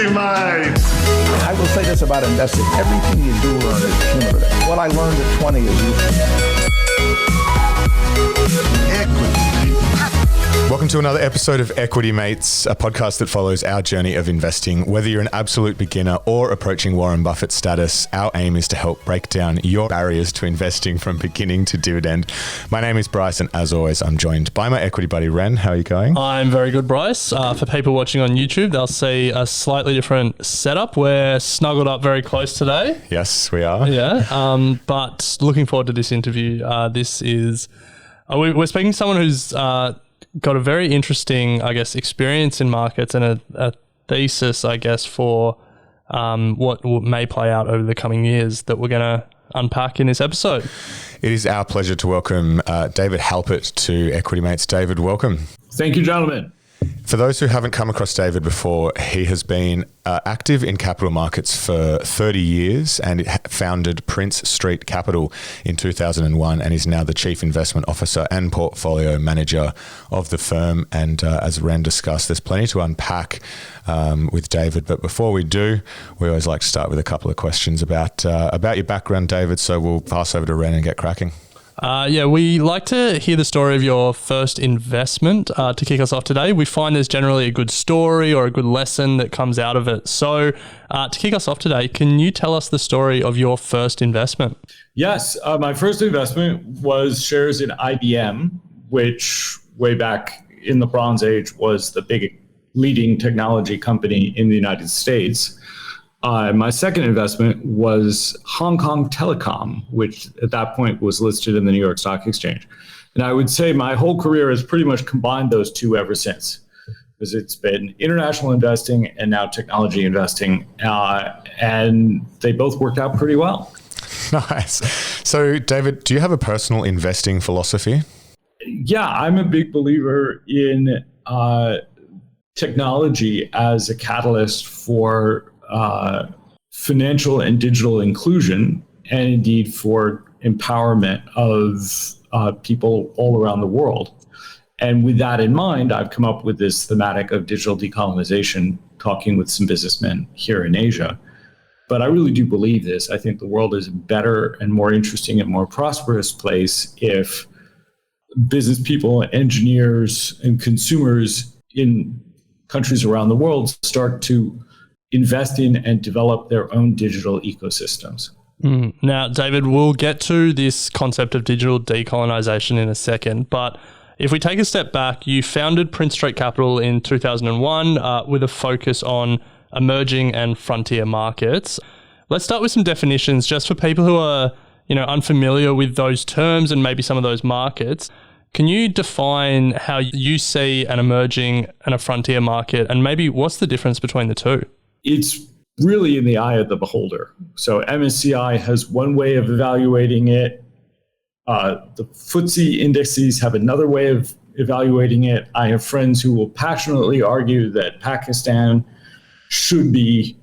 equity, mate. I will say this about investing. Everything you do learn is cumulative. What I learned at 20 is useful. Welcome to another episode of Equity Mates, a podcast that follows our journey of investing. Whether you're an absolute beginner or approaching Warren Buffett status, our aim is to help break down your barriers to investing from beginning to dividend. My name is Bryce, and as always, I'm joined by my equity buddy, Ren. How are you going? I'm very good, Bryce. For people watching on YouTube, they'll see a slightly different setup. We're snuggled up very close today. Yes, we are. Yeah, but looking forward to this interview. This is... we're speaking to someone who's... got a very interesting, I guess, experience in markets and a thesis, I guess, for what may play out over the coming years that we're going to unpack in this episode. It is our pleasure to welcome David Halpert to Equity Mates. David, welcome. Thank you, gentlemen. For those who haven't come across David before, he has been active in capital markets for 30 years and founded Prince Street Capital in 2001 and is now the Chief Investment Officer and Portfolio Manager of the firm. And as Ren discussed, there's plenty to unpack with David. But before we do, we always like to start with a couple of questions about your background, David. So we'll pass over to Ren and get cracking. We like to hear the story of your first investment to kick us off today. We find there's generally a good story or a good lesson that comes out of it. So to kick us off today, can you tell us the story of your first investment? Yes, my first investment was shares in IBM, which way back in the Bronze Age was the big leading technology company in the United States. My second investment was Hong Kong Telecom, which at that point was listed in the New York Stock Exchange. And I would say my whole career has pretty much combined those two ever since, because it's been international investing and now technology investing. And they both worked out pretty well. Nice. So, David, do you have a personal investing philosophy? Yeah, I'm a big believer in technology as a catalyst for financial and digital inclusion, and indeed for empowerment of people all around the world. And with that in mind, I've come up with this thematic of digital decolonization, talking with some businessmen here in Asia. But I really do believe this. I think the world is a better and more interesting and more prosperous place if business people, engineers, and consumers in countries around the world start to invest in and develop their own digital ecosystems. Now, David, we'll get to this concept of digital decolonization in a second, but if we take a step back, you founded Prince Street Capital in 2001 with a focus on emerging and frontier markets. Let's start with some definitions just for people who are, unfamiliar with those terms and maybe some of those markets. Can you define how you see an emerging and a frontier market, and maybe what's the difference between the two? It's really in the eye of the beholder. So MSCI has one way of evaluating it. The FTSE indices have another way of evaluating it. I have friends who will passionately argue that Pakistan should be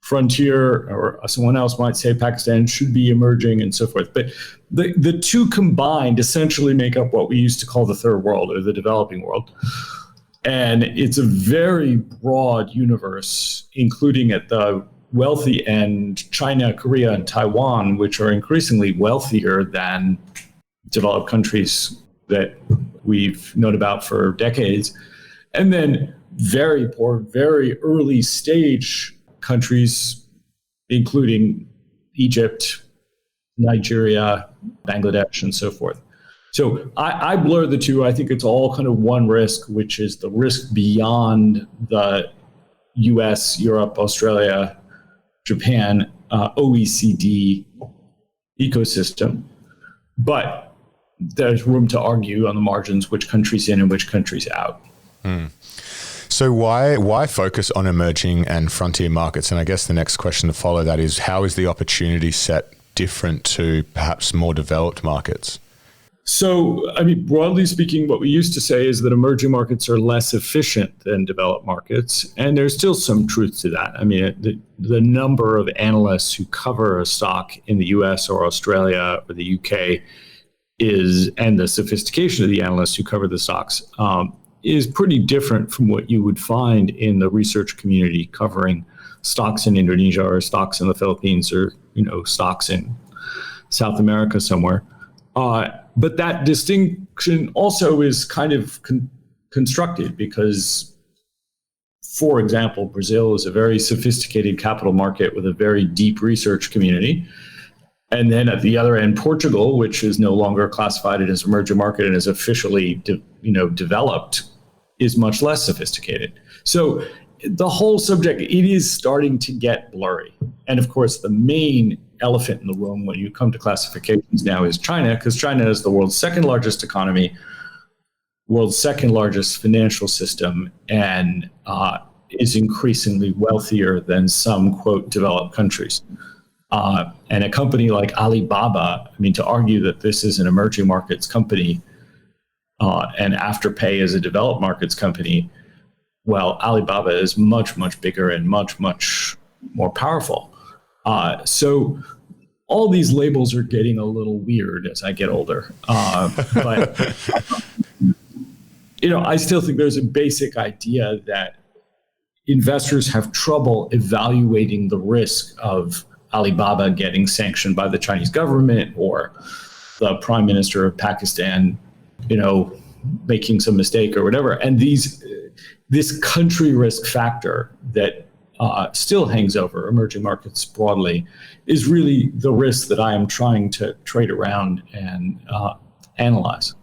frontier, or someone else might say Pakistan should be emerging, and so forth. But the two combined essentially make up what we used to call the third world, or the developing world. And it's a very broad universe, including at the wealthy end, China, Korea, and Taiwan, which are increasingly wealthier than developed countries that we've known about for decades. And then very poor, very early stage countries, including Egypt, Nigeria, Bangladesh, and so forth. So I blur the two. I think it's all kind of one risk, which is the risk beyond the US, Europe, Australia, Japan, OECD ecosystem. But there's room to argue on the margins which countries in and which countries out. So why focus on emerging and frontier markets? And I guess the next question to follow that is, how is the opportunity set different to perhaps more developed markets? So, broadly speaking, what we used to say is that emerging markets are less efficient than developed markets. And there's still some truth to that. The number of analysts who cover a stock in the US or Australia or the UK and the sophistication of the analysts who cover the stocks is pretty different from what you would find in the research community covering stocks in Indonesia or stocks in the Philippines or stocks in South America somewhere. But that distinction also is kind of constructed because, for example, Brazil is a very sophisticated capital market with a very deep research community. And then at the other end, Portugal, which is no longer classified as an emerging market and is officially developed, is much less sophisticated. So the whole subject, it is starting to get blurry. And of course, the main elephant in the room when you come to classifications now is China, because China is the world's second largest economy, world's second largest financial system, and is increasingly wealthier than some, quote, developed countries. And a company like Alibaba, to argue that this is an emerging markets company and Afterpay is a developed markets company, well, Alibaba is much, much bigger and much, much more powerful. So all these labels are getting a little weird as I get older. But, I still think there's a basic idea that investors have trouble evaluating the risk of Alibaba getting sanctioned by the Chinese government or the prime minister of Pakistan, making some mistake or whatever. And this country risk factor that still hangs over emerging markets broadly is really the risk that I am trying to trade around and analyze.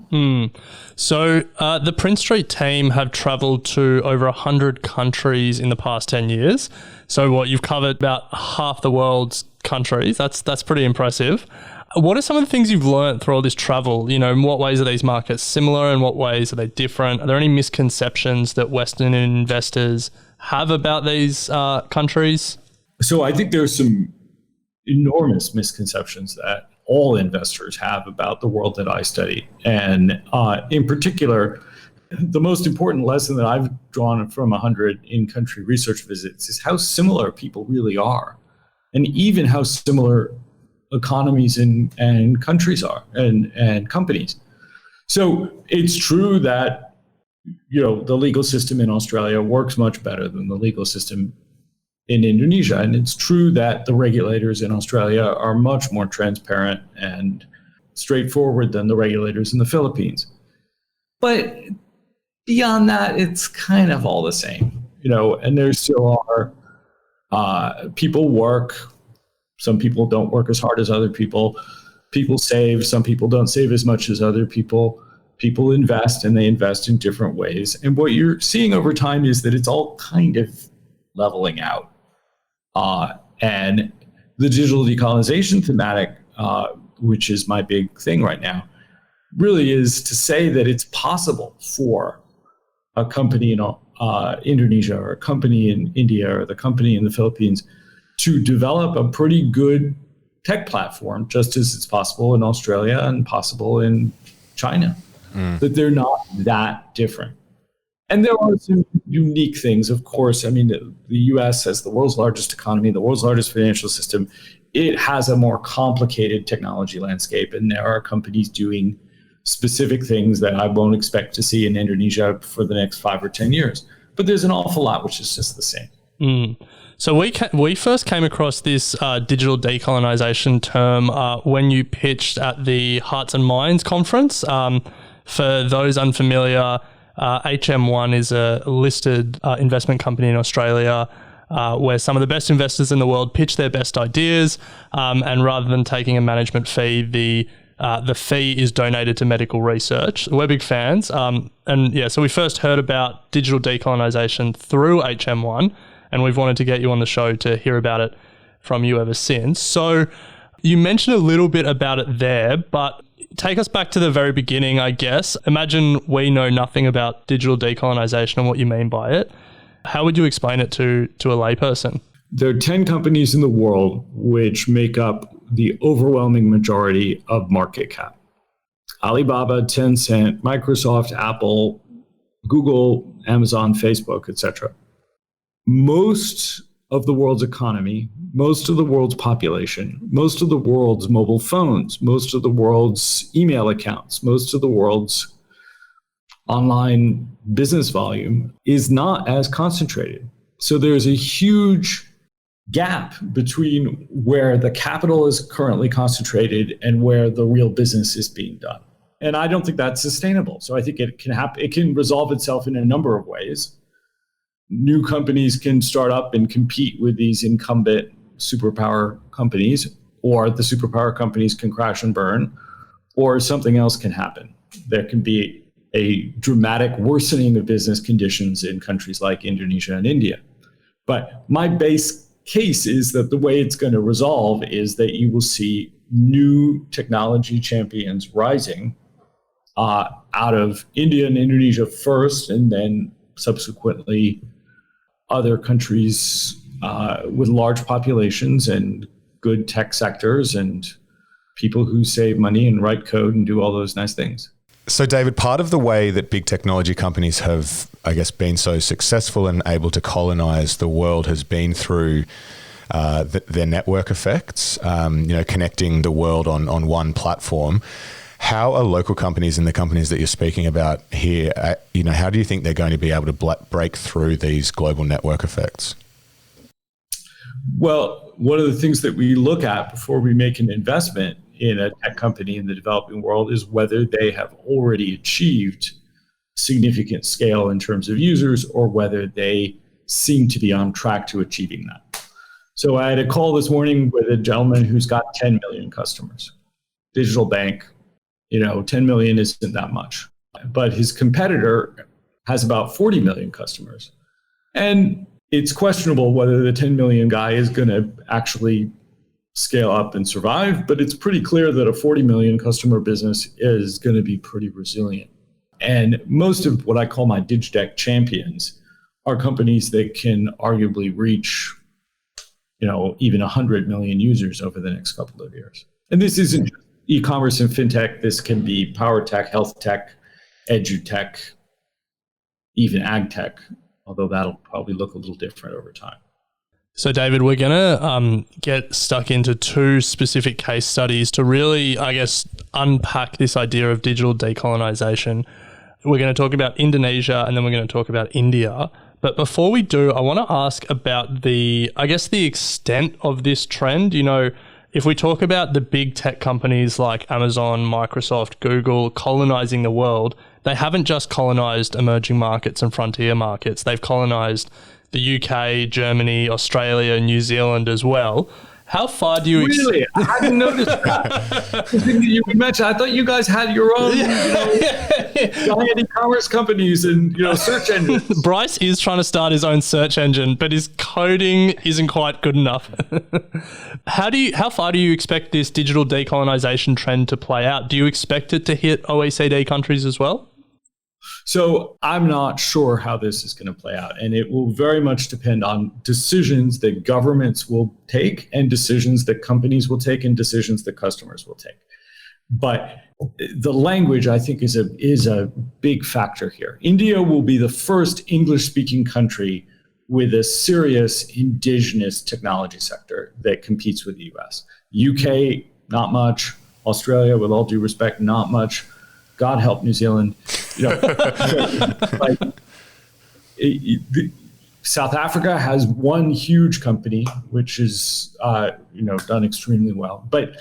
So the Prince Street team have traveled to over 100 countries in the past 10 years. So you've covered about half the world's countries. That's pretty impressive. What are some of the things you've learned through all this travel? In what ways are these markets similar? In what ways are they different? Are there any misconceptions that Western investors have about these countries? So I think there's some enormous misconceptions that all investors have about the world that I study. And in particular, the most important lesson that I've drawn from 100 in-country research visits is how similar people really are, and even how similar economies and countries are and companies. So it's true that the legal system in Australia works much better than the legal system in Indonesia. And it's true that the regulators in Australia are much more transparent and straightforward than the regulators in the Philippines. But beyond that, it's kind of all the same, and there still are people work. Some people don't work as hard as other people. People save. Some people don't save as much as other people. People invest, and they invest in different ways. And what you're seeing over time is that it's all kind of leveling out. And the digital decolonization thematic, which is my big thing right now, really is to say that it's possible for a company in Indonesia or a company in India or the company in the Philippines to develop a pretty good tech platform, just as it's possible in Australia and possible in China, that they're not that different. And there are some unique things, of course. The U.S. has the world's largest economy, the world's largest financial system. It has a more complicated technology landscape, and there are companies doing specific things that I won't expect to see in Indonesia for the next 5 or 10 years. But there's an awful lot which is just the same. So we first came across this digital decolonisation term when you pitched at the Hearts and Minds conference. For those unfamiliar, HM1 is a listed investment company in Australia where some of the best investors in the world pitch their best ideas, and rather than taking a management fee, the fee is donated to medical research. We're big fans. So we first heard about digital decolonisation through HM1, and we've wanted to get you on the show to hear about it from you ever since. So you mentioned a little bit about it there, but take us back to the very beginning, I guess. Imagine we know nothing about digital decolonisation and what you mean by it. How would you explain it to a layperson? There are 10 companies in the world which make up the overwhelming majority of market cap. Alibaba, Tencent, Microsoft, Apple, Google, Amazon, Facebook, etc. Most of the world's economy, most of the world's population, most of the world's mobile phones, most of the world's email accounts, most of the world's online business volume is not as concentrated. So there's a huge gap between where the capital is currently concentrated and where the real business is being done. And I don't think that's sustainable. So I think it can happen. It can resolve itself in a number of ways. New companies can start up and compete with these incumbent superpower companies, or the superpower companies can crash and burn, or something else can happen. There can be a dramatic worsening of business conditions in countries like Indonesia and India. But my base case is that the way it's going to resolve is that you will see new technology champions rising out of India and Indonesia first, and then subsequently other countries with large populations and good tech sectors and people who save money and write code and do all those nice things. So, David, part of the way that big technology companies have, I guess, been so successful and able to colonize the world has been through their network effects, connecting the world on one platform. How are local companies and the companies that you're speaking about here, how do you think they're going to be able to break through these global network effects? Well, one of the things that we look at before we make an investment in a tech company in the developing world is whether they have already achieved significant scale in terms of users, or whether they seem to be on track to achieving that. So I had a call this morning with a gentleman who's got 10 million customers. Digital bank, 10 million isn't that much. But his competitor has about 40 million customers. And it's questionable whether the 10 million guy is going to actually scale up and survive, but it's pretty clear that a 40 million customer business is going to be pretty resilient. And most of what I call my digitech champions are companies that can arguably reach, even 100 million users over the next couple of years. And this isn't just e-commerce and fintech. This can be power tech, health tech, edutech, even ag tech, although that'll probably look a little different over time. So, David, we're going to get stuck into two specific case studies to really, unpack this idea of digital decolonisation. We're going to talk about Indonesia, and then we're going to talk about India. But before we do, I want to ask about the extent of this trend. If we talk about the big tech companies like Amazon, Microsoft, Google colonising the world, they haven't just colonised emerging markets and frontier markets. They've colonised the UK, Germany, Australia, New Zealand as well. How far do you... Really? I didn't notice that. You mentioned, I thought you guys had your own giant e-commerce companies and search engines. Bryce is trying to start his own search engine, but his coding isn't quite good enough. How far do you expect this digital decolonisation trend to play out? Do you expect it to hit OECD countries as well? So I'm not sure how this is going to play out, and it will very much depend on decisions that governments will take and decisions that companies will take and decisions that customers will take. But the language, I think, is a big factor here. India will be the first English-speaking country with a serious indigenous technology sector that competes with the US. UK, not much. Australia, with all due respect, not much. God help New Zealand. South Africa has one huge company, which is done extremely well. But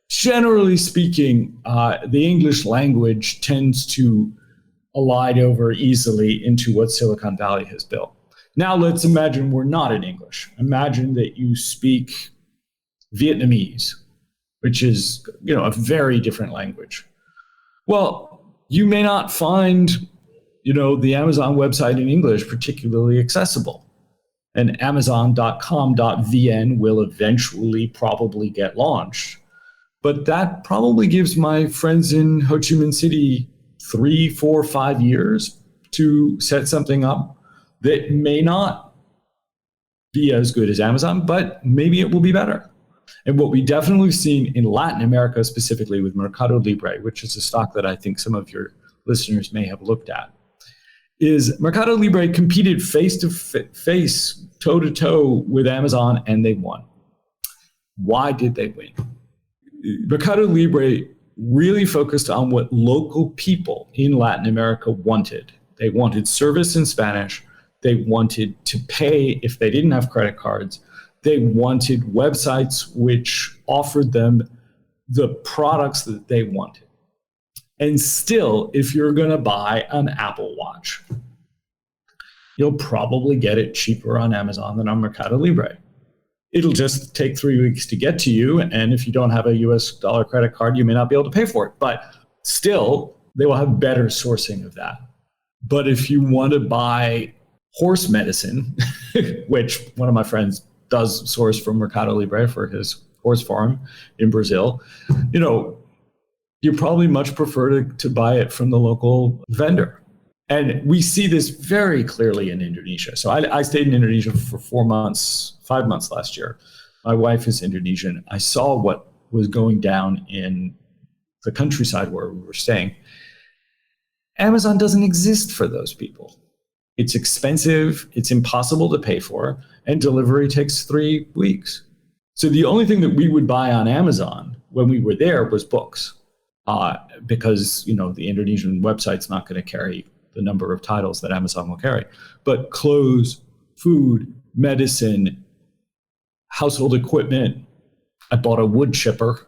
generally speaking, the English language tends to glide over easily into what Silicon Valley has built. Now let's imagine we're not in English. Imagine that you speak Vietnamese, which is a very different language. Well, you may not find, the Amazon website in English particularly accessible. And Amazon.com.vn will eventually probably get launched. But that probably gives my friends in Ho Chi Minh City 3, 4, 5 years to set something up that may not be as good as Amazon, but maybe it will be better. And what we definitely seen in Latin America, specifically with Mercado Libre, which is a stock that I think some of your listeners may have looked at, is Mercado Libre competed face-to-face, toe-to-toe with Amazon, and they won. Why did they win? Mercado Libre really focused on what local people in Latin America wanted. They wanted service in Spanish. They wanted to pay if they didn't have credit cards. They wanted websites which offered them the products that they wanted. And still, if you're going to buy an Apple Watch, you'll probably get it cheaper on Amazon than on Mercado Libre. It'll just take 3 weeks to get to you. And if you don't have a US dollar credit card, you may not be able to pay for it. But still, they will have better sourcing of that. But if you want to buy horse medicine, which one of my friends does source from Mercado Libre for his horse farm in Brazil, you probably much prefer to buy it from the local vendor. And we see this very clearly in Indonesia. So I stayed in Indonesia for 5 months last year. My wife is Indonesian. I saw what was going down in the countryside where we were staying. Amazon doesn't exist for those people. It's expensive, it's impossible to pay for, and delivery takes 3 weeks. So the only thing that we would buy on Amazon when we were there was books, because the Indonesian website's not going to carry the number of titles that Amazon will carry. But clothes, food, medicine, household equipment. I bought a wood chipper.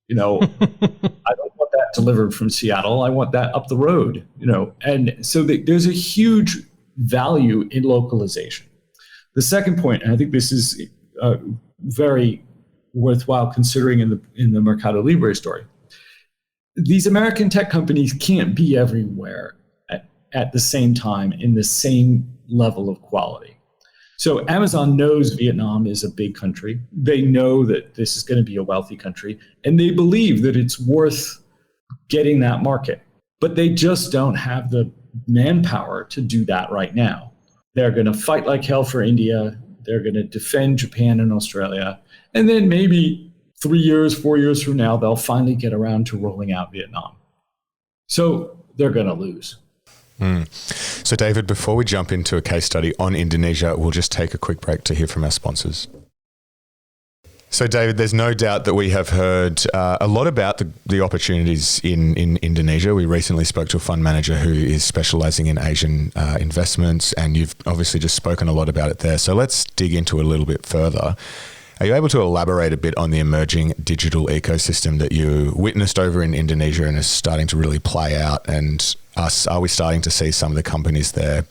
I don't want that delivered from Seattle. I want that up the road. And so there's a huge value in localization. The second point, and I think this is very worthwhile considering in the Mercado Libre story, these American tech companies can't be everywhere at the same time in the same level of quality. So Amazon knows Vietnam is a big country. They know that this is going to be a wealthy country, and they believe that it's worth getting that market. But they just don't have the manpower to do that right now. They're going to fight like hell for India. They're going to defend Japan and Australia. And then maybe 3 years, 4 years from now, they'll finally get around to rolling out Vietnam. So they're going to lose. So David, before we jump into a case study on Indonesia, we'll just take a quick break to hear from our sponsors. So David, there's no doubt that we have heard a lot about the opportunities in Indonesia. We recently spoke to a fund manager who is specializing in Asian investments, and you've obviously just spoken a lot about it there. So let's dig into it a little bit further. Are you able to elaborate a bit on the emerging digital ecosystem that you witnessed over in Indonesia and is starting to really play out? And are we starting to see some of the companies there,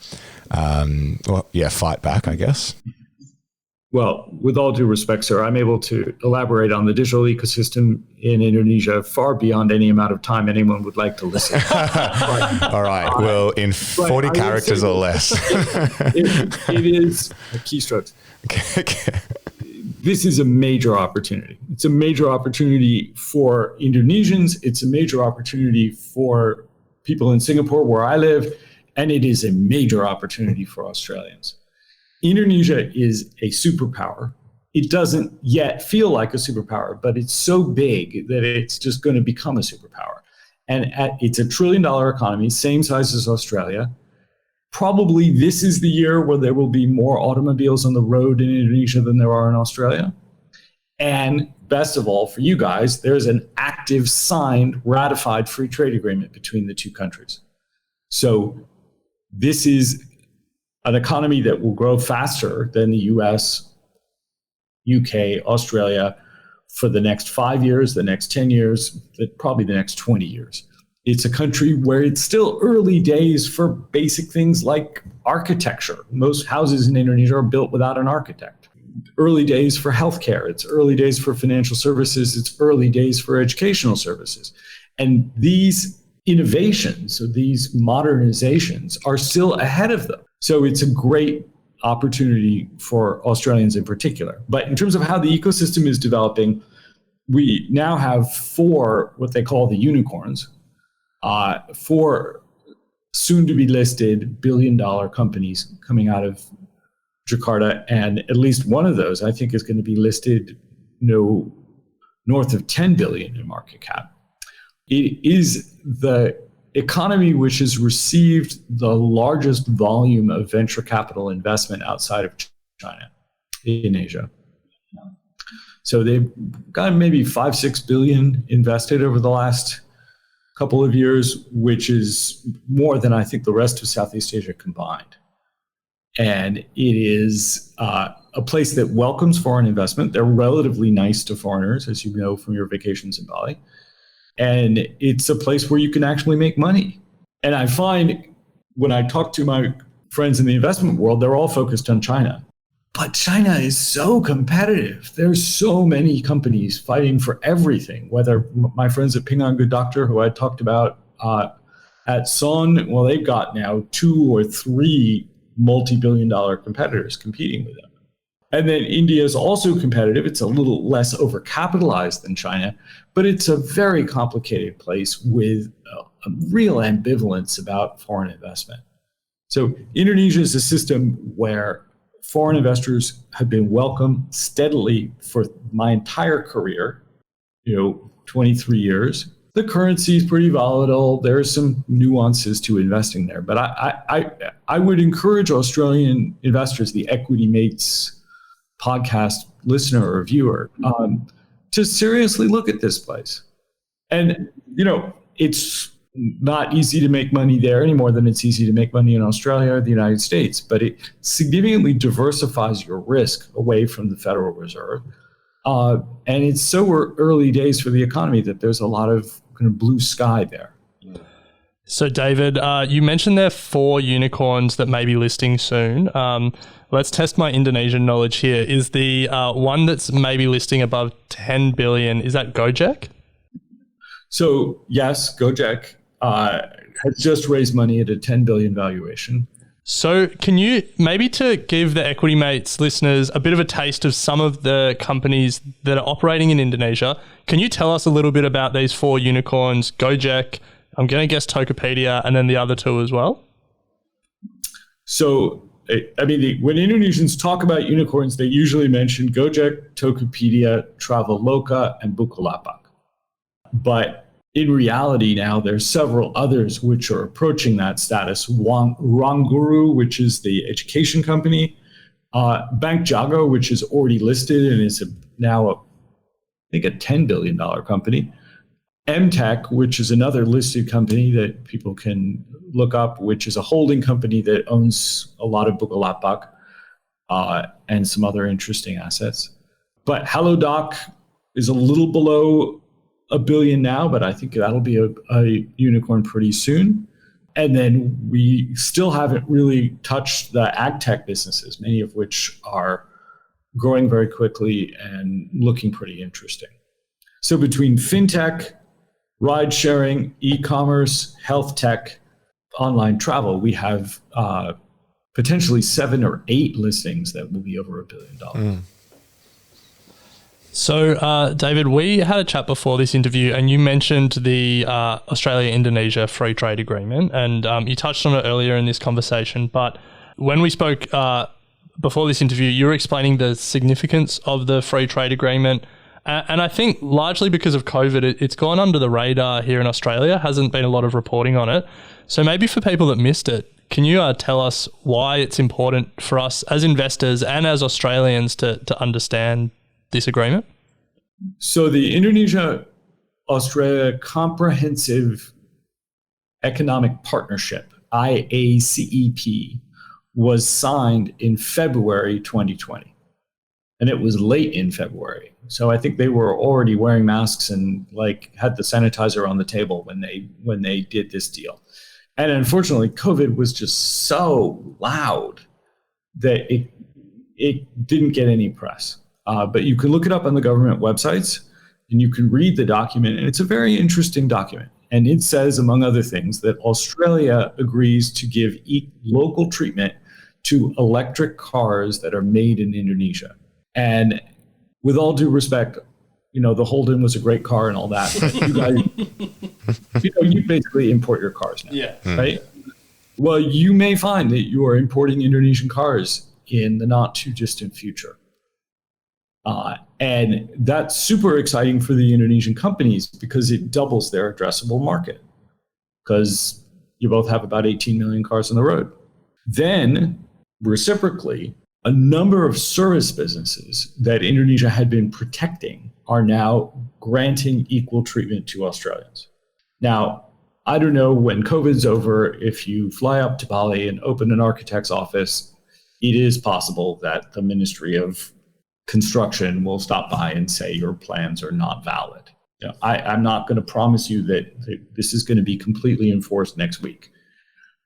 fight back, I guess? Well, with all due respect, sir, I'm able to elaborate on the digital ecosystem in Indonesia far beyond any amount of time anyone would like to listen. All right. Well, in 40 characters or less. It is keystrokes. Okay. This is a major opportunity. It's a major opportunity for Indonesians. It's a major opportunity for people in Singapore, where I live, and it is a major opportunity for Australians. Indonesia is a superpower. It doesn't yet feel like a superpower, but it's so big that it's just going to become a superpower. And it's $1 trillion economy, same size as Australia. Probably this is the year where there will be more automobiles on the road in Indonesia than there are in Australia. And best of all, for you guys, there's an active, signed, ratified free trade agreement between the two countries. So this is an economy that will grow faster than the US, UK, Australia for the next 5 years, the next 10 years, probably the next 20 years. It's a country where it's still early days for basic things like architecture. Most houses in Indonesia are built without an architect. Early days for healthcare. It's early days for financial services. It's early days for educational services. And these innovations, so these modernizations, are still ahead of them. So it's a great opportunity for Australians in particular. But in terms of how the ecosystem is developing, we now have 4 what they call the unicorns, 4 soon-to-be listed billion-dollar companies coming out of Jakarta, and at least one of those I think is going to be listed north of 10 billion in market cap. It is the economy which has received the largest volume of venture capital investment outside of China in Asia. So they've got maybe 5-6 billion invested over the last couple of years, which is more than I think the rest of Southeast Asia combined. And it is a place that welcomes foreign investment. They're relatively nice to foreigners, as you know from your vacations in Bali. And it's a place where you can actually make money. And I find when I talk to my friends in the investment world, they're all focused on China. But China is so competitive. There's so many companies fighting for everything, whether my friends at Ping An Good Doctor, who I talked about at Son, well, they've got now 2 or 3 multi-billion-dollar competitors competing with them. And then India is also competitive. It's a little less overcapitalized than China, but it's a very complicated place with a real ambivalence about foreign investment. So Indonesia is a system where foreign investors have been welcome steadily for my entire career, 23 years. The currency is pretty volatile. There are some nuances to investing there, but I would encourage Australian investors, the Equity Mates podcast listener or viewer, to seriously look at this place. And, it's not easy to make money there any more than it's easy to make money in Australia or the United States, but it significantly diversifies your risk away from the Federal Reserve. And it's so early days for the economy that there's a lot of kind of blue sky there. So, David, you mentioned there are 4 unicorns that may be listing soon. Let's test my Indonesian knowledge here. Is the one that's maybe listing above 10 billion, is that Gojek? So, yes, Gojek has just raised money at a 10 billion valuation. So can you, maybe to give the Equity Mates listeners a bit of a taste of some of the companies that are operating in Indonesia, can you tell us a little bit about these 4 unicorns, Gojek, I'm going to guess Tokopedia, and then the other 2 as well? So, when Indonesians talk about unicorns, they usually mention Gojek, Tokopedia, Traveloka, and Bukalapak. But in reality now, there's several others which are approaching that status. Ruangguru, which is the education company. Bank Jago, which is already listed and is now, I think, a $10 billion company. MTech, which is another listed company that people can look up, which is a holding company that owns a lot of Bukalapak and some other interesting assets. But Halodoc is a little below $1 billion now, but I think that'll be a unicorn pretty soon. And then we still haven't really touched the ag tech businesses, many of which are growing very quickly and looking pretty interesting. So between fintech, ride sharing, e-commerce, health tech, online travel, we have potentially 7 or 8 listings that will be over $1 billion. So, David, we had a chat before this interview and you mentioned the Australia-Indonesia Free Trade Agreement, and you touched on it earlier in this conversation. But when we spoke before this interview, you were explaining the significance of the Free Trade Agreement. And I think largely because of COVID, it's gone under the radar here in Australia. Hasn't been a lot of reporting on it. So maybe for people that missed it, can you tell us why it's important for us as investors and as Australians to understand this agreement? So the Indonesia-Australia Comprehensive Economic Partnership, IACEP, was signed in February 2020. And it was late in February. So I think they were already wearing masks and had the sanitizer on the table when they did this deal. And unfortunately, COVID was just so loud that it didn't get any press. But you can look it up on the government websites and you can read the document. And it's a very interesting document. And it says, among other things, that Australia agrees to give local treatment to electric cars that are made in Indonesia. And with all due respect, the Holden was a great car and all that. But you guys, you basically import your cars now, right? Well, you may find that you are importing Indonesian cars in the not too distant future. And that's super exciting for the Indonesian companies because it doubles their addressable market because you both have about 18 million cars on the road. Then, reciprocally, A number of service businesses that Indonesia had been protecting are now granting equal treatment to Australians. Now, I don't know when COVID's over, if you fly up to Bali and open an architect's office, it is possible that the Ministry of Construction will stop by and say your plans are not valid. You know, I'm not going to promise you that this is going to be completely enforced next week.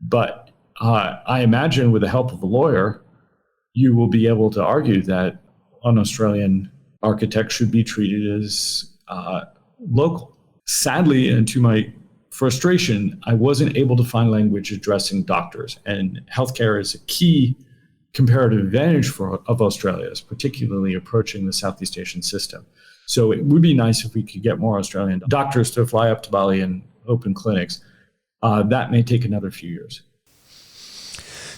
But I imagine with the help of a lawyer, you will be able to argue that an Australian architect should be treated as local. Sadly, and to my frustration, I wasn't able to find language addressing doctors. And healthcare is a key comparative advantage of Australia's, particularly approaching the Southeast Asian system. So it would be nice if we could get more Australian doctors to fly up to Bali and open clinics. That may take another few years.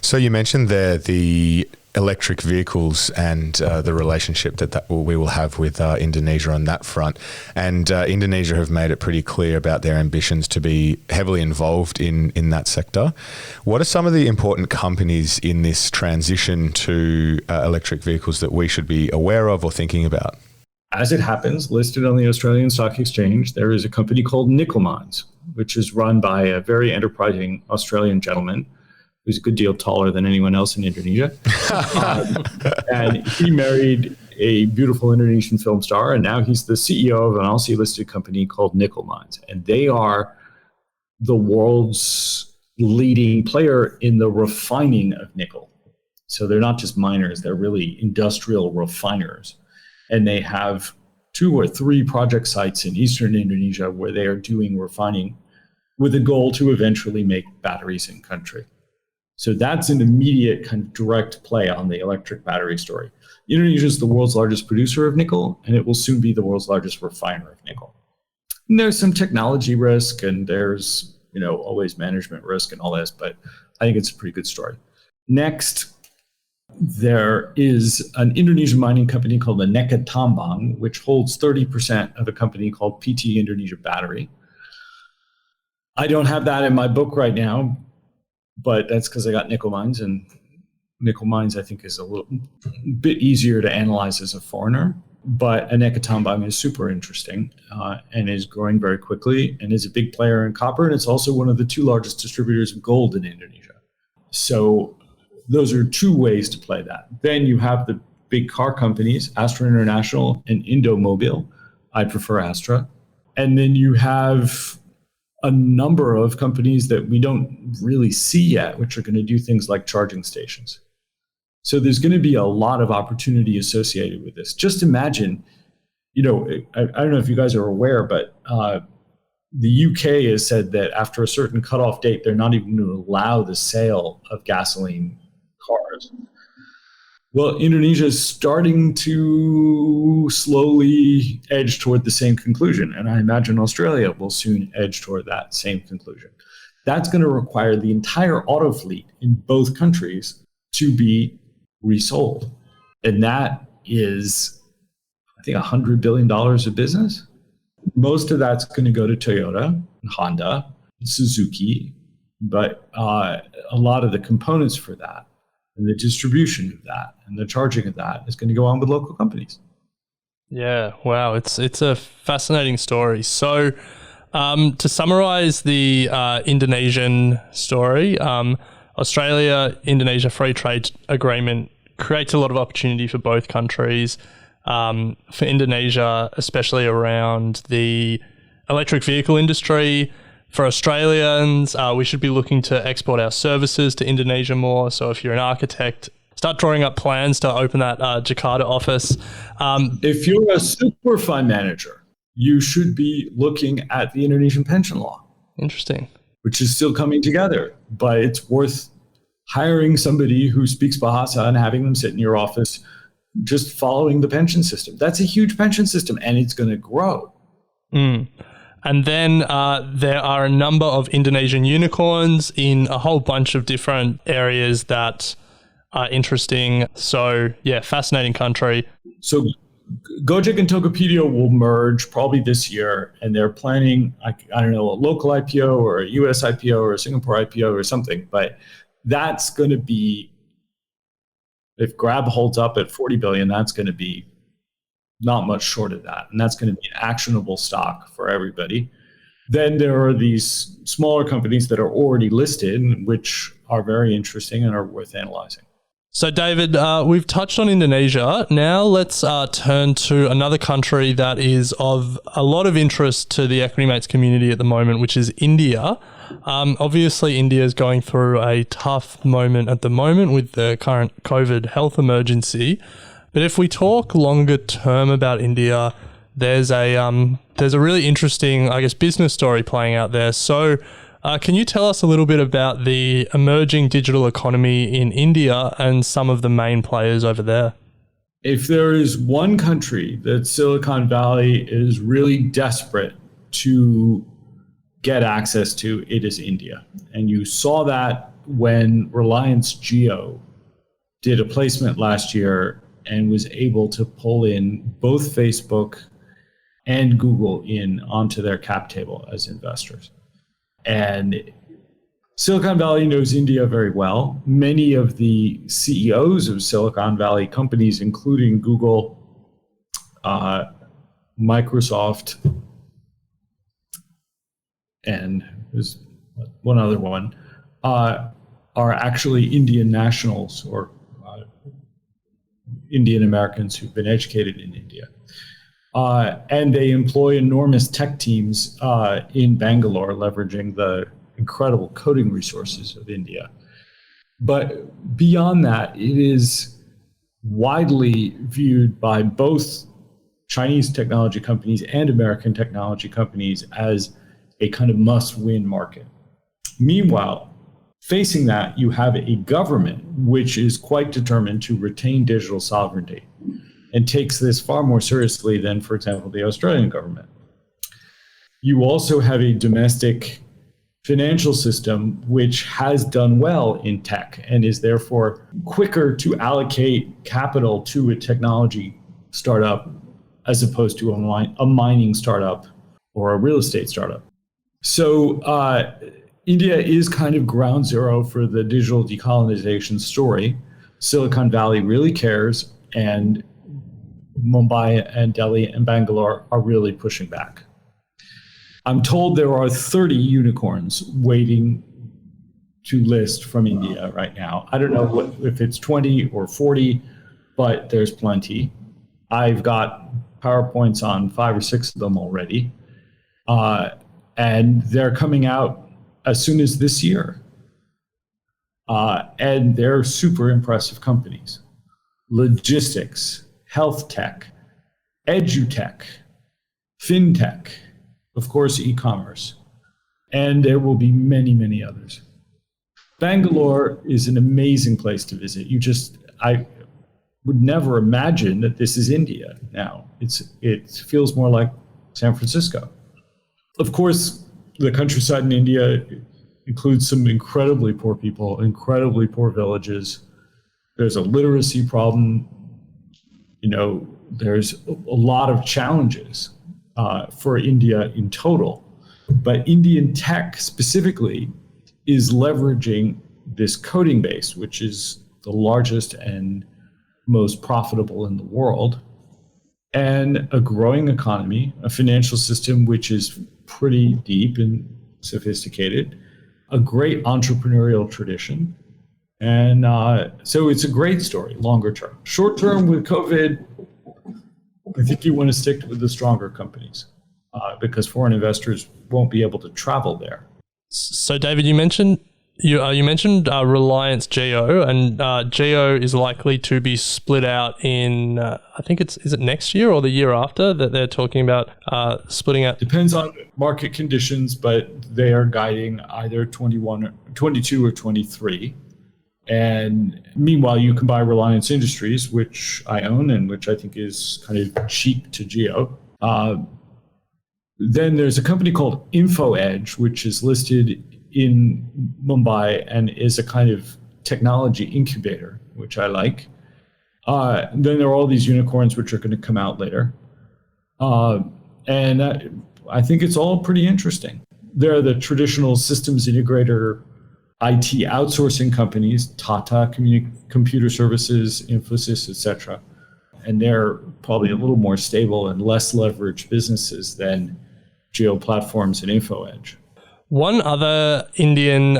So you mentioned there the electric vehicles and the relationship that we will have with Indonesia on that front. And Indonesia have made it pretty clear about their ambitions to be heavily involved in that sector. What are some of the important companies in this transition to electric vehicles that we should be aware of or thinking about? As it happens, listed on the Australian Stock Exchange, there is a company called Nickel Mines, which is run by a very enterprising Australian gentleman who's a good deal taller than anyone else in Indonesia. And he married a beautiful Indonesian film star, and now he's the CEO of an Aussie-listed company called Nickel Mines. And they are the world's leading player in the refining of nickel. So they're not just miners, they're really industrial refiners. And they have 2 or 3 project sites in eastern Indonesia where they are doing refining with a goal to eventually make batteries in country. So that's an immediate kind of direct play on the electric battery story. Indonesia is the world's largest producer of nickel, and it will soon be the world's largest refiner of nickel. And there's some technology risk, and there's always management risk and all this, but I think it's a pretty good story. Next, there is an Indonesian mining company called the Neka Tambang, which holds 30% of a company called PT Indonesia Battery. I don't have that in my book right now, but that's because I got Nickel Mines, and Nickel Mines, I think, is a little bit easier to analyze as a foreigner. But Neka Tambang is super interesting and is growing very quickly and is a big player in copper. And it's also one of the 2 largest distributors of gold in Indonesia. So those are 2 ways to play that. Then you have the big car companies, Astra International and Indomobile. I prefer Astra. And then you have a number of companies that we don't really see yet, which are going to do things like charging stations. So there's going to be a lot of opportunity associated with this. Just imagine, I don't know if you guys are aware, but the UK has said that after a certain cutoff date, they're not even going to allow the sale of gasoline cars. Well, Indonesia is starting to slowly edge toward the same conclusion, and I imagine Australia will soon edge toward that same conclusion. That's going to require the entire auto fleet in both countries to be resold, and that is, I think, $100 billion of business. Most of that's going to go to Toyota, Honda, Suzuki, but a lot of the components for that and the distribution of that and the charging of that is going to go on with local companies. Yeah, wow. It's a fascinating story. So to summarize the Indonesian story, Australia-Indonesia Free Trade Agreement creates a lot of opportunity for both countries. For Indonesia, especially around the electric vehicle industry. For Australians, we should be looking to export our services to Indonesia more. So if you're an architect, start drawing up plans to open that Jakarta office. If you're a super fund manager, you should be looking at the Indonesian pension law. Interesting. Which is still coming together, but it's worth hiring somebody who speaks Bahasa and having them sit in your office just following the pension system. That's a huge pension system, and it's going to grow. And then there are a number of Indonesian unicorns in a whole bunch of different areas that are interesting. So, yeah, fascinating country. So Gojek and Tokopedia will merge probably this year, and they're planning, I don't know, a local IPO or a US IPO or a Singapore IPO or something, but that's going to be If Grab holds up at 40 billion, that's going to be not much short of that. And that's going to be an actionable stock for everybody. Then there are these smaller companies that are already listed, which are very interesting and are worth analyzing. So, David, we've touched on Indonesia. Now let's turn to another country that is of a lot of interest to the Equity Mates community at the moment, which is India. Obviously, India is going through a tough moment at the moment with the current COVID health emergency. But if we talk longer term about India, there's a really interesting, I guess, business story playing out there. So can you tell us a little bit about the emerging digital economy in India and some of the main players over there? If there is one country that Silicon Valley is really desperate to get access to, it is India. And you saw that when Reliance Jio did a placement last year and was able to pull in both Facebook and Google in onto their cap table as investors. And Silicon Valley knows India very well. Many of the CEOs of Silicon Valley companies, including Google, Microsoft, and there's one other one, are actually Indian nationals or Indian Americans who've been educated in India. And they employ enormous tech teams in Bangalore, leveraging the incredible coding resources of India. But beyond that, it is widely viewed by both Chinese technology companies and American technology companies as a kind of must-win market. Meanwhile, facing that, you have a government which is quite determined to retain digital sovereignty and takes this far more seriously than, for example, the Australian government. You also have a domestic financial system which has done well in tech and is therefore quicker to allocate capital to a technology startup as opposed to a mining startup or a real estate startup. So India is kind of ground zero for the digital decolonization story. Silicon Valley really cares, and Mumbai and Delhi and Bangalore are really pushing back. I'm told there are 30 unicorns waiting to list from India right now. I don't know if it's 20 or 40, but there's plenty. I've got PowerPoints on 5 or 6 of them already. And they're coming out as soon as this year. And they're super impressive companies. Logistics, health tech, edutech, fintech, of course, e-commerce. And there will be many, many others. Bangalore is an amazing place to visit. I would never imagine that this is India now. It feels more like San Francisco. Of course, the countryside in India includes some incredibly poor people, incredibly poor villages. There's a literacy problem. There's a lot of challenges for India in total. But Indian tech specifically is leveraging this coding base, which is the largest and most profitable in the world, and a growing economy, a financial system which is pretty deep and sophisticated, a great entrepreneurial tradition. And so it's a great story, longer term. Short term with COVID, I think you want to stick with the stronger companies because foreign investors won't be able to travel there. So, David, you mentioned Reliance Jio, and Jio is likely to be split out in, I think is it next year or the year after that they're talking about splitting out? Depends on market conditions, but they are guiding either 22 or 23. And meanwhile, you can buy Reliance Industries, which I own and which I think is kind of cheap to Jio. Then there's a company called InfoEdge, which is listed in Mumbai and is a kind of technology incubator, which I like. Then there are all these unicorns which are going to come out later. And I think it's all pretty interesting. They're the traditional systems integrator IT outsourcing companies, Tata Computer Services, Infosys, etc. And they're probably a little more stable and less leveraged businesses than Geo Platforms and InfoEdge. One other Indian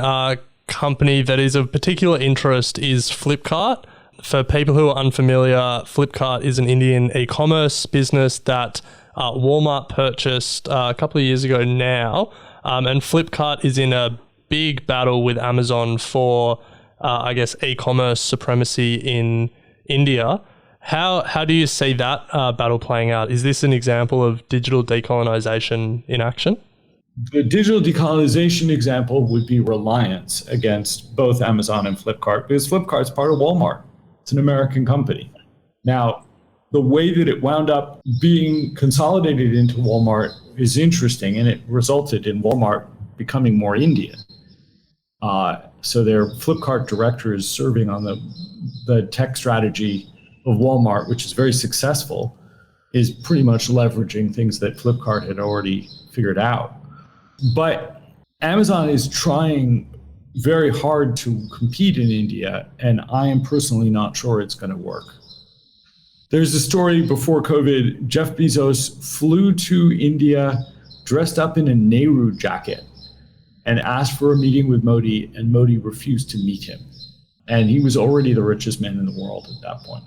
company that is of particular interest is Flipkart. For people who are unfamiliar, Flipkart is an Indian e-commerce business that Walmart purchased a couple of years ago now. And Flipkart is in a big battle with Amazon for, e-commerce supremacy in India. How do you see that battle playing out? Is this an example of digital decolonisation in action? The digital decolonization example would be Reliance against both Amazon and Flipkart, because Flipkart's part of Walmart. It's an American company. Now, the way that it wound up being consolidated into Walmart is interesting, and it resulted in Walmart becoming more Indian. So their Flipkart director is serving on the tech strategy of Walmart, which is very successful, is pretty much leveraging things that Flipkart had already figured out. But Amazon is trying very hard to compete in India, and I am personally not sure it's going to work. There's a story before COVID, Jeff Bezos flew to India dressed up in a Nehru jacket and asked for a meeting with Modi, and Modi refused to meet him. And he was already the richest man in the world at that point.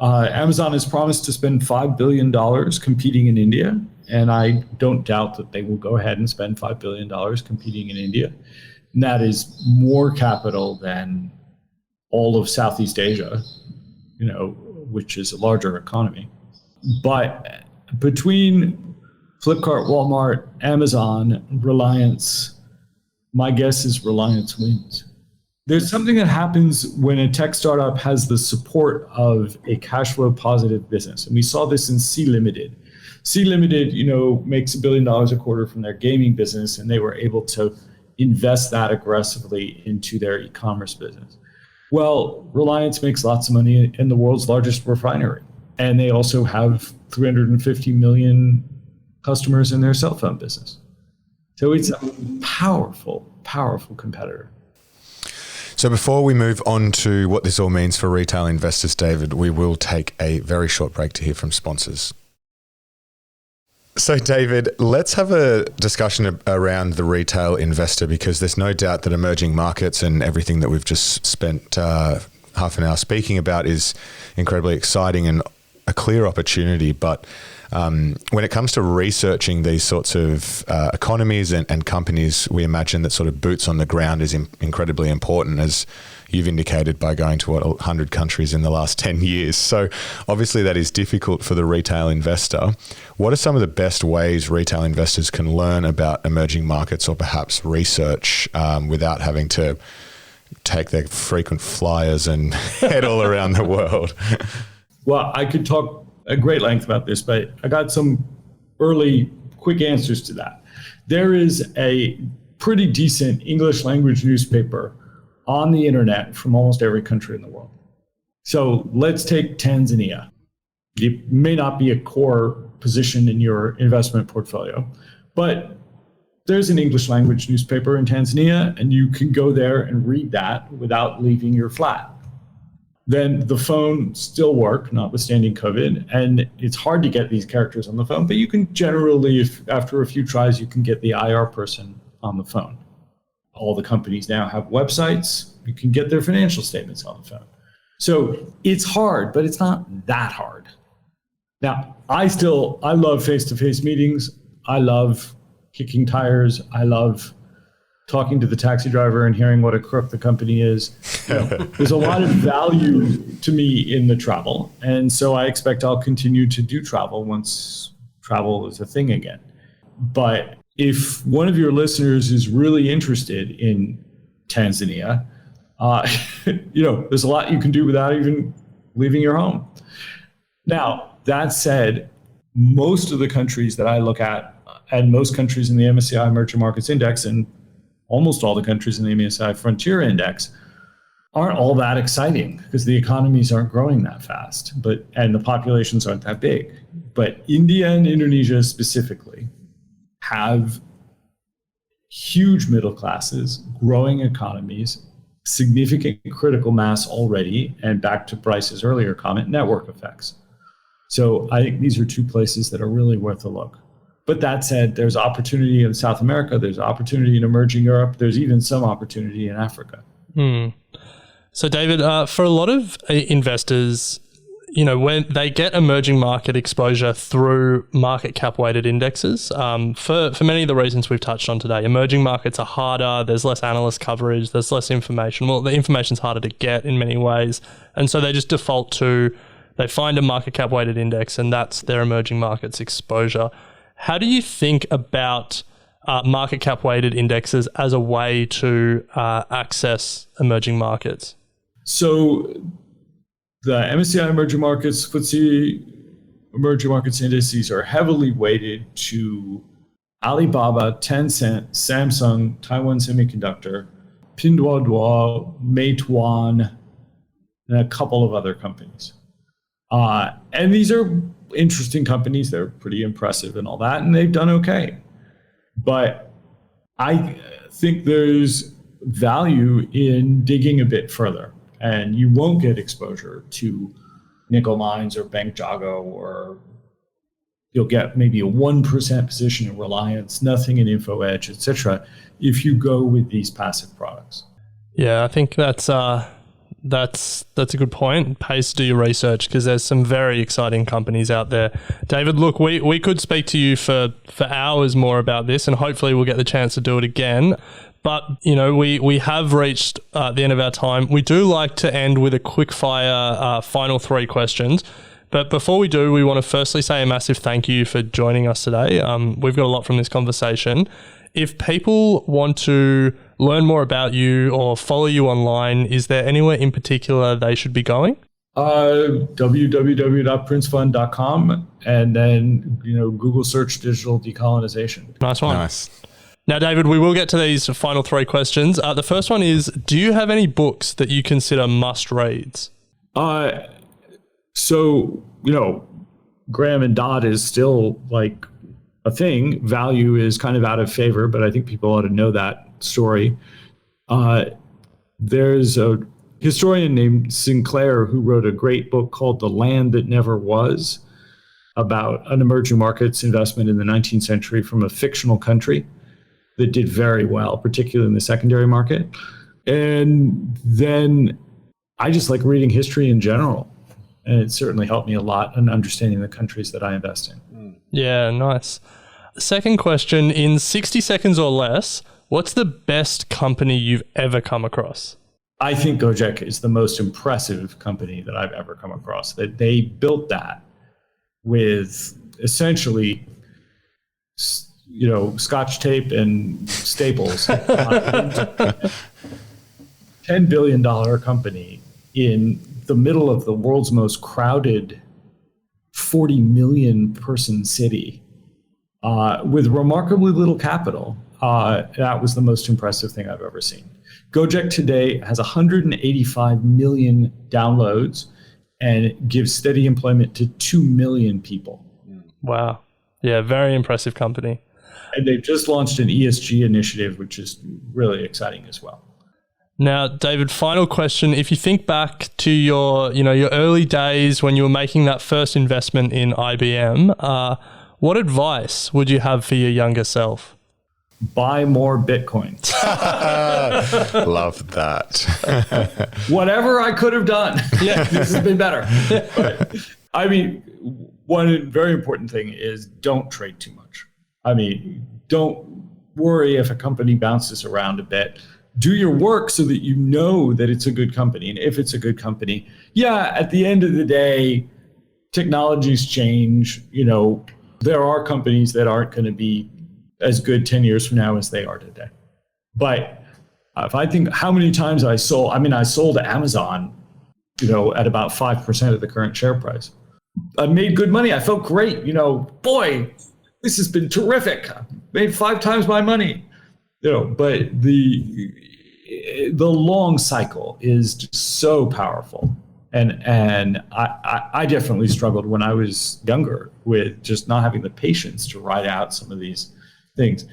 Amazon has promised to spend $5 billion competing in India, and I don't doubt that they will go ahead and spend $5 billion competing in India. And that is more capital than all of Southeast Asia, which is a larger economy. But between Flipkart, Walmart, Amazon, Reliance, my guess is Reliance wins. There's something that happens when a tech startup has the support of a cash flow positive business. And we saw this in C Limited. C Limited, makes $1 billion a quarter from their gaming business, and they were able to invest that aggressively into their e-commerce business. Well, Reliance makes lots of money in the world's largest refinery. And they also have 350 million customers in their cell phone business. So it's a powerful, powerful competitor. So before we move on to what this all means for retail investors, David, we will take a very short break to hear from sponsors. So David, let's have a discussion around the retail investor, because there's no doubt that emerging markets and everything that we've just spent half an hour speaking about is incredibly exciting and a clear opportunity. But when it comes to researching these sorts of economies and companies, we imagine that sort of boots on the ground is incredibly important, as you've indicated by going to 100 countries in the last 10 years. So obviously that is difficult for the retail investor. What are some of the best ways retail investors can learn about emerging markets, or perhaps research without having to take their frequent flyers and head all around the world? Well, I could talk at great length about this, but I got some early quick answers to that. There is a pretty decent English language newspaper on the internet from almost every country in the world. So let's take Tanzania. It may not be a core position in your investment portfolio, but there's an English language newspaper in Tanzania, and you can go there and read that without leaving your flat. Then the phone still work, notwithstanding COVID, and it's hard to get these characters on the phone, but you can generally, if after a few tries, you can get the IR person on the phone. All the companies now have websites. You can get their financial statements on the phone. So it's hard, but it's not that hard. Now, I love face-to-face meetings. I love kicking tires. I love talking to the taxi driver and hearing what a crook the company is. There's a lot of value to me in the travel. And so I expect I'll continue to do travel once travel is a thing again. But if one of your listeners is really interested in Tanzania, there's a lot you can do without even leaving your home. Now, that said, most of the countries that I look at, and most countries in the MSCI Emerging Markets Index, and almost all the countries in the MSCI Frontier Index, aren't all that exciting because the economies aren't growing that fast, and the populations aren't that big. But India and Indonesia specifically have huge middle classes, growing economies, significant critical mass already, and back to Bryce's earlier comment, network effects. So I think these are two places that are really worth a look. But that said, there's opportunity in South America, there's opportunity in emerging Europe, there's even some opportunity in Africa. So David, for a lot of investors, when they get emerging market exposure through market cap weighted indexes, for many of the reasons we've touched on today, emerging markets are harder, there's less analyst coverage, there's less information. Well, the information's harder to get in many ways. And so they just default to, they find a market cap weighted index and that's their emerging markets exposure. How do you think about market cap weighted indexes as a way to access emerging markets? So the MSCI emerging markets, FTSE emerging markets indices are heavily weighted to Alibaba, Tencent, Samsung, Taiwan Semiconductor, Pinduoduo, Meituan, and a couple of other companies. And these are interesting companies. They're pretty impressive and all that, and they've done okay. But I think there's value in digging a bit further. And you won't get exposure to nickel mines or Bank Jago, or you'll get maybe a 1% position in Reliance, nothing in InfoEdge, et cetera, if you go with these passive products. Yeah, I think that's a good point. It pays to do your research because there's some very exciting companies out there. David, look, we could speak to you for hours more about this, and hopefully we'll get the chance to do it again. But, we have reached the end of our time. We do like to end with a quick fire final 3 questions. But before we do, we want to firstly say a massive thank you for joining us today. We've got a lot from this conversation. If people want to learn more about you or follow you online, is there anywhere in particular they should be going? www.princefund.com, and then Google search digital decolonization. Nice one. Nice. Now, David, we will get to these final 3 questions. The first one is, do you have any books that you consider must-reads? So, Graham and Dodd is still like a thing. Value is kind of out of favor, but I think people ought to know that story. There's a historian named Sinclair who wrote a great book called The Land That Never Was, about an emerging markets investment in the 19th century from a fictional country that did very well, particularly in the secondary market. And then I just like reading history in general. And it certainly helped me a lot in understanding the countries that I invest in. Yeah, nice. Second question, in 60 seconds or less, what's the best company you've ever come across? I think Gojek is the most impressive company that I've ever come across. That they built that with essentially Scotch tape and staples. $10 billion company in the middle of the world's most crowded 40 million person city with remarkably little capital. That was the most impressive thing I've ever seen. Gojek today has 185 million downloads and gives steady employment to 2 million people. Wow. Yeah, very impressive company. And they've just launched an ESG initiative, which is really exciting as well. Now, David, final question. If you think back to your early days when you were making that first investment in IBM, what advice would you have for your younger self? Buy more Bitcoin. Love that. Whatever I could have done, Yeah. this has been better. But, one very important thing is don't trade too much. Don't worry if a company bounces around a bit. Do your work so that you know that it's a good company. And if it's a good company, at the end of the day, technologies change. There are companies that aren't going to be as good 10 years from now as they are today. But if I think how many times I sold Amazon, at about 5% of the current share price. I made good money. I felt great. Boy, this has been terrific. I made 5 times my money. But the long cycle is just so powerful. And I definitely struggled when I was younger with just not having the patience to ride out some of these things.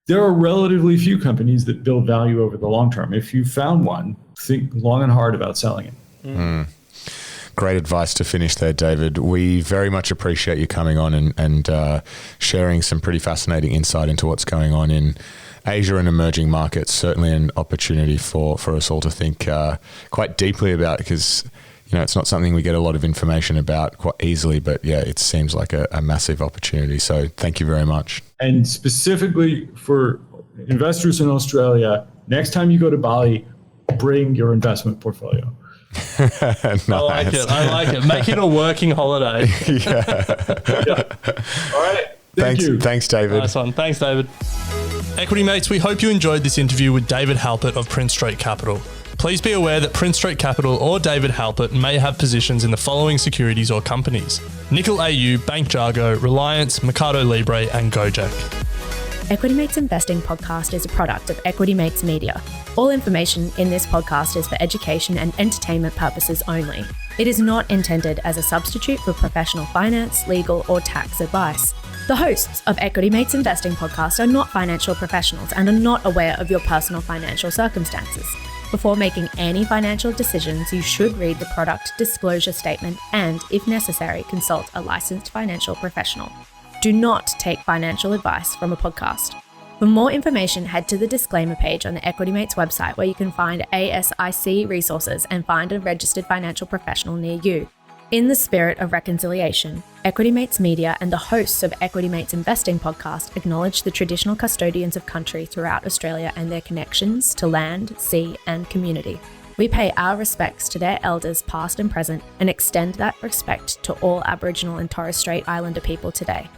there are relatively few companies that build value over the long term. If you found one, think long and hard about selling it. Great advice to finish there, David. We very much appreciate you coming on and sharing some pretty fascinating insight into what's going on in Asia and emerging markets. Certainly an opportunity for us all to think quite deeply about, because it's not something we get a lot of information about quite easily, but yeah, it seems like a massive opportunity. So thank you very much. And specifically for investors in Australia, next time you go to Bali, bring your investment portfolio. Nice. I like it. Make it a working holiday. Yeah. All right. Thank you. Thanks, David. Nice one. Thanks, David. Equity mates, we hope you enjoyed this interview with David Halpert of Prince Street Capital. Please be aware that Prince Street Capital or David Halpert may have positions in the following securities or companies: Nickel AU, Bank Jargo, Reliance, Mercado Libre, and Gojek. Equity Mates Investing Podcast is a product of Equity Mates Media. All information in this podcast is for education and entertainment purposes only. It is not intended as a substitute for professional finance, legal, or tax advice. The hosts of Equity Mates Investing Podcast are not financial professionals and are not aware of your personal financial circumstances. Before making any financial decisions, you should read the product disclosure statement and, if necessary, consult a licensed financial professional. Do not take financial advice from a podcast. For more information, head to the disclaimer page on the Equity Mates website, where you can find ASIC resources and find a registered financial professional near you. In the spirit of reconciliation, Equity Mates Media and the hosts of Equity Mates Investing Podcast acknowledge the traditional custodians of country throughout Australia and their connections to land, sea, and community. We pay our respects to their elders past and present and extend that respect to all Aboriginal and Torres Strait Islander people today.